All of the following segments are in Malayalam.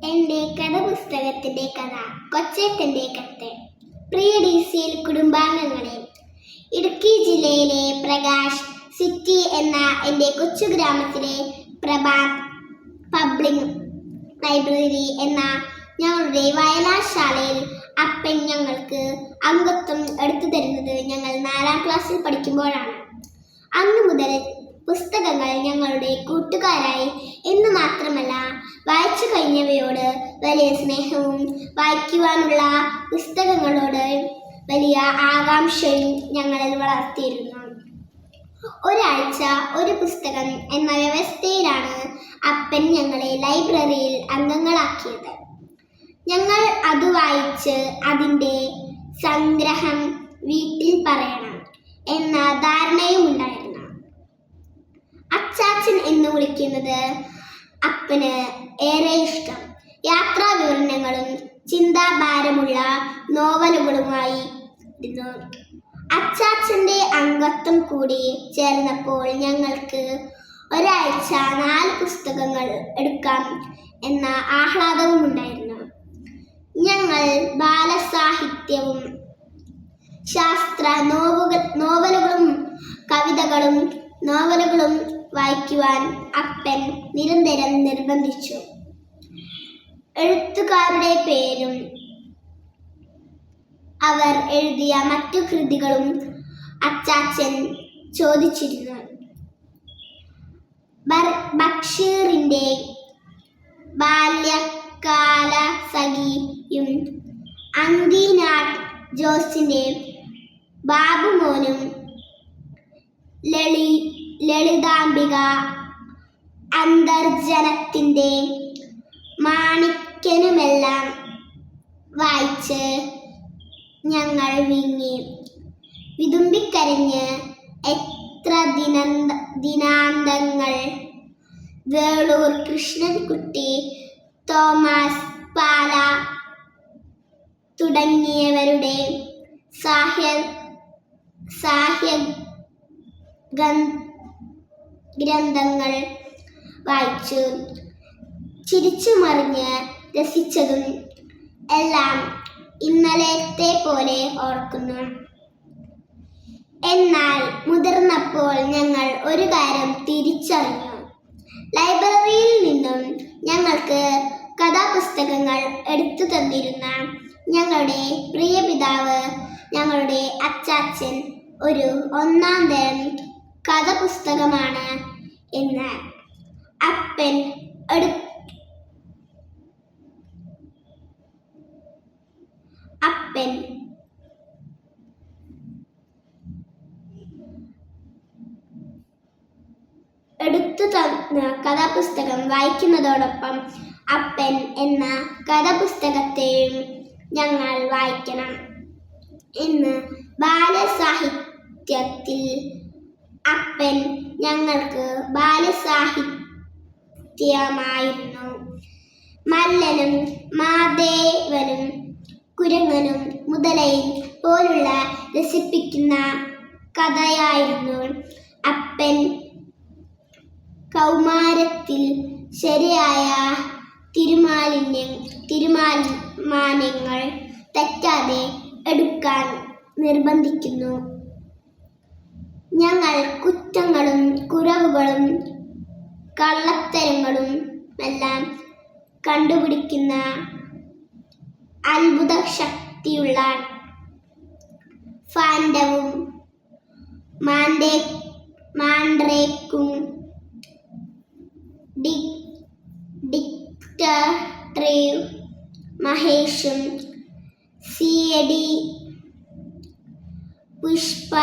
എൻ്റെ കഥ പുസ്തകത്തിൻ്റെ കഥ കൊച്ചേട്ടൻ്റെ കത്ത്. പ്രിയ DCL കുടുംബാംഗങ്ങളെ, ഇടുക്കി ജില്ലയിലെ പ്രകാശ് സിറ്റി എന്ന എൻ്റെ കൊച്ചു ഗ്രാമത്തിലെ പ്രഭാത് പബ്ലിക് ലൈബ്രറി എന്ന ഞങ്ങളുടെ വായനാശാലയിൽ അപ്പൻ ഞങ്ങൾക്ക് അംഗത്വം എടുത്തു തരുന്നത് ഞങ്ങൾ 4ാം ക്ലാസ്സിൽ പഠിക്കുമ്പോഴാണ്. അന്നു മുതൽ പുസ്തകങ്ങൾ ഞങ്ങളുടെ കൂട്ടുകാരായി എന്ന് മാത്രമല്ല, വായിച്ചു കഴിഞ്ഞവയോട് വലിയ സ്നേഹവും വായിക്കുവാനുള്ള പുസ്തകങ്ങളോട് വലിയ ആകാംക്ഷയും ഞങ്ങളിൽ വളർത്തിയിരുന്നു. ഒരാഴ്ച ഒരു പുസ്തകം എന്ന വ്യവസ്ഥയിലാണ് അപ്പൻ ഞങ്ങളെ ലൈബ്രറിയിൽ അംഗങ്ങളാക്കിയത്. ഞങ്ങൾ അത് വായിച്ച് അതിൻ്റെ സംഗ്രഹം വീട്ടിൽ പറയണം എന്ന ധാരണയും ഉണ്ടായിരുന്നു. അച്ചാച്ചൻ എന്ന് വിളിക്കുന്നത് അപ്പന് ഏറെ ഇഷ്ടം. യാത്രാ വിവരണങ്ങളും ചിന്താഭാരമുള്ള നോവലുകളുമായി ഇരുന്നു. അച്ചാച്ചൻ്റെ അംഗത്വം കൂടി ചേർന്നപ്പോൾ ഞങ്ങൾക്ക് ഒരാഴ്ച 4 പുസ്തകങ്ങൾ എടുക്കാം എന്ന ആഹ്ലാദവും ഉണ്ടായിരുന്നു. ഞങ്ങൾ ബാലസാഹിത്യവും ശാസ്ത്ര നോവലുകളും കവിതകളും നോവലുകളും വായിക്കുവാൻ അപ്പൻ നിരന്തരം നിർബന്ധിച്ചു. എഴുത്തുകാരുടെ പേരും അവർ എഴുതിയ മറ്റു കൃതികളും അച്ചാച്ചൻ ചോദിച്ചിരുന്നു. ബഷീറിൻ്റെ ബാല്യകാലസഖിയും അന്തിനാട് ജോസിൻ്റെ ബാബുമോനും ലളിതാംബിക അന്തർജനത്തിൻ്റെ മാണിക്യനുമെല്ലാം വായിച്ച് ഞങ്ങൾ വിങ്ങി വിതുമ്പിക്കരഞ്ഞ് എത്ര ദിനാന്തങ്ങൾ. വേളൂർ കൃഷ്ണൻകുട്ടി, തോമസ് പാല തുടങ്ങിയവരുടെ സാഹ്യ ഗ്രന്ഥങ്ങൾ വായിച്ചു ചിരിച്ചു മറിഞ്ഞ് രസിച്ചതും എല്ലാം ഇന്നലത്തെ പോലെ ഓർക്കുന്നു. എന്നാൽ മുതിർന്നപ്പോൾ ഞങ്ങൾ ഒരു കാര്യം തിരിച്ചറിഞ്ഞു. ലൈബ്രറിയിൽ നിന്നും ഞങ്ങൾക്ക് കഥാപുസ്തകങ്ങൾ എടുത്തു തന്നിരുന്ന ഞങ്ങളുടെ പ്രിയ പിതാവ്, ഞങ്ങളുടെ അച്ചാച്ചൻ ഒരു 1ാം തരം കഥാപുസ്തകമാണ് എന്ന് അപ്പൻ എടുത്തു തന്ന കഥാപുസ്തകം വായിക്കുന്നതോടൊപ്പം അപ്പൻ എന്ന കഥാപുസ്തകത്തെയും ഞങ്ങൾ വായിക്കണം എന്ന് ബാലസാഹിത്യത്തിൽ അപ്പൻ ഞങ്ങൾക്ക് ബാലസാഹിത്യമായിരുന്നു. മല്ലനും മാധവനും കുരങ്ങനും മുതലയും പോലുള്ള രസിപ്പിക്കുന്ന കഥയായിരുന്നു. അപ്പൻ കൗമാരത്തിൽ ശരിയായ തീരുമാനങ്ങൾ തെറ്റാതെ എടുക്കാൻ നിർബന്ധിക്കുന്നു. ഞങ്ങൾ കുറ്റങ്ങളും കുറവുകളും കള്ളത്തരങ്ങളും എല്ലാം കണ്ടുപിടിക്കുന്ന അത്ഭുത ശക്തിയുള്ള ഫാൻഡവും മാൻഡ്രേക്കും ഡിറ്റക്ടീവ് മഹേഷും CAD പുഷ്പ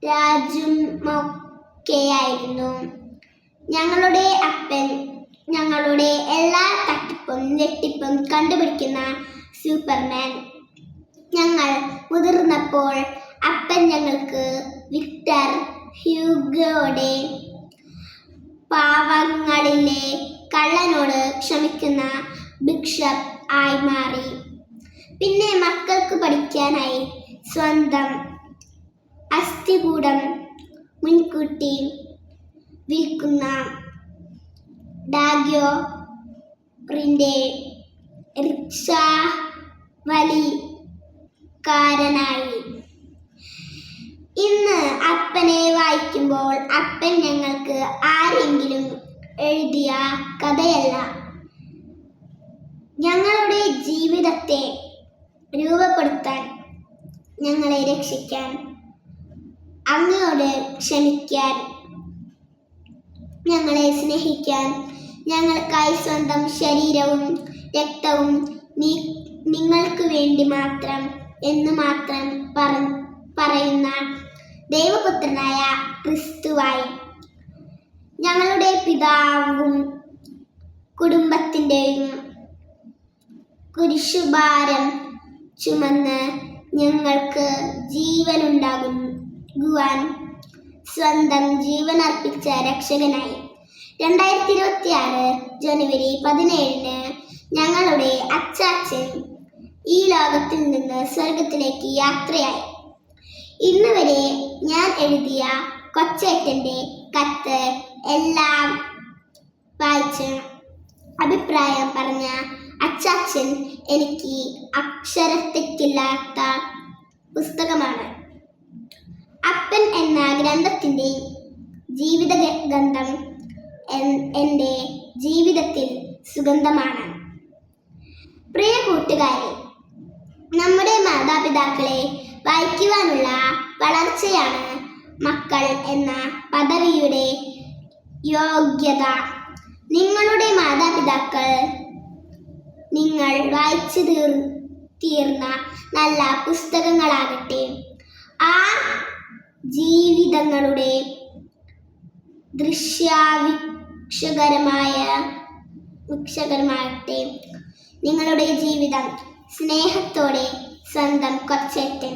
രാജുമൊക്കെയായിരുന്നു. ഞങ്ങളുടെ അപ്പൻ ഞങ്ങളുടെ എല്ലാ തട്ടിപ്പും വെട്ടിപ്പും കണ്ടുപിടിക്കുന്ന സൂപ്പർമാൻ. ഞങ്ങൾ മുതിർന്നപ്പോൾ അപ്പൻ ഞങ്ങൾക്ക് വിക്ടർ ഹ്യൂഗോയുടെ പാവങ്ങളിലെ കള്ളനോട് ക്ഷമിക്കുന്ന ബിഷപ്പ് ആയി മാറി. പിന്നെ മക്കൾക്ക് പഠിക്കാനായി സ്വന്തം അസ്ഥികൂടം മുൻകൂട്ടി വിൽക്കുന്ന ഡാഗ്യോ റിക്ഷാ വലിക്കാരനായി. ഇന്ന് അപ്പനെ വായിക്കുമ്പോൾ അപ്പൻ ഞങ്ങൾക്ക് ആരെങ്കിലും എഴുതിയ കഥയല്ല, ഞങ്ങളുടെ ജീവിതത്തെ രൂപപ്പെടുത്താൻ, ഞങ്ങളെ രക്ഷിക്കാൻ, അങ്ങയോട് ക്ഷമിക്കാൻ, ഞങ്ങളെ സ്നേഹിക്കാൻ, ഞങ്ങൾക്കായി സ്വന്തം ശരീരവും രക്തവും നിങ്ങൾക്ക് വേണ്ടി മാത്രം എന്ന് മാത്രം പറയുന്ന ദൈവപുത്രനായ ക്രിസ്തുവായി ഞങ്ങളുടെ പിതാവും കുടുംബത്തിൻ്റെയും കുരിശുഭാരം ചുമന്ന് ഞങ്ങൾക്ക് ജീവനുണ്ടാകുവാൻ സ്വന്തം ജീവനർപ്പിച്ച രക്ഷകനായി 2026 ജനുവരി 17 ഞങ്ങളുടെ അച്ചാച്ചൻ ഈ ലോകത്തിൽ നിന്ന് സ്വർഗത്തിലേക്ക് യാത്രയായി. ഇന്ന് വരെ ഞാൻ എഴുതിയ കൊച്ചേട്ടൻ്റെ കത്ത് എല്ലാം വായിച്ച് അഭിപ്രായം പറഞ്ഞ അച്ചാച്ചൻ എനിക്ക് അക്ഷരത്തെറ്റില്ലാത്ത പുസ്തകമാണ്. അപ്പൻ എന്ന ഗ്രന്ഥത്തിൻ്റെ ജീവിത ഗന്ധം എൻ്റെ ജീവിതത്തിൽ സുഗന്ധമാണ്. പ്രിയ കൂട്ടുകാരെ, നമ്മുടെ മാതാപിതാക്കളെ വായിക്കുവാനുള്ള വളർച്ചയാണ് മക്കൾ എന്ന പദവിയുടെ യോഗ്യത. നിങ്ങളുടെ മാതാപിതാക്കൾ നിങ്ങൾ വായിച്ചു തീർന്ന നല്ല പുസ്തകങ്ങളാകട്ടെ, ആ ജീവിതങ്ങളുടെ ദൃശ്യവീക്ഷകരമാകട്ടെ. നിങ്ങളുടെ ജീവിതം സ്നേഹത്തോടെ സ്വന്തം കൊച്ചേട്ടൻ.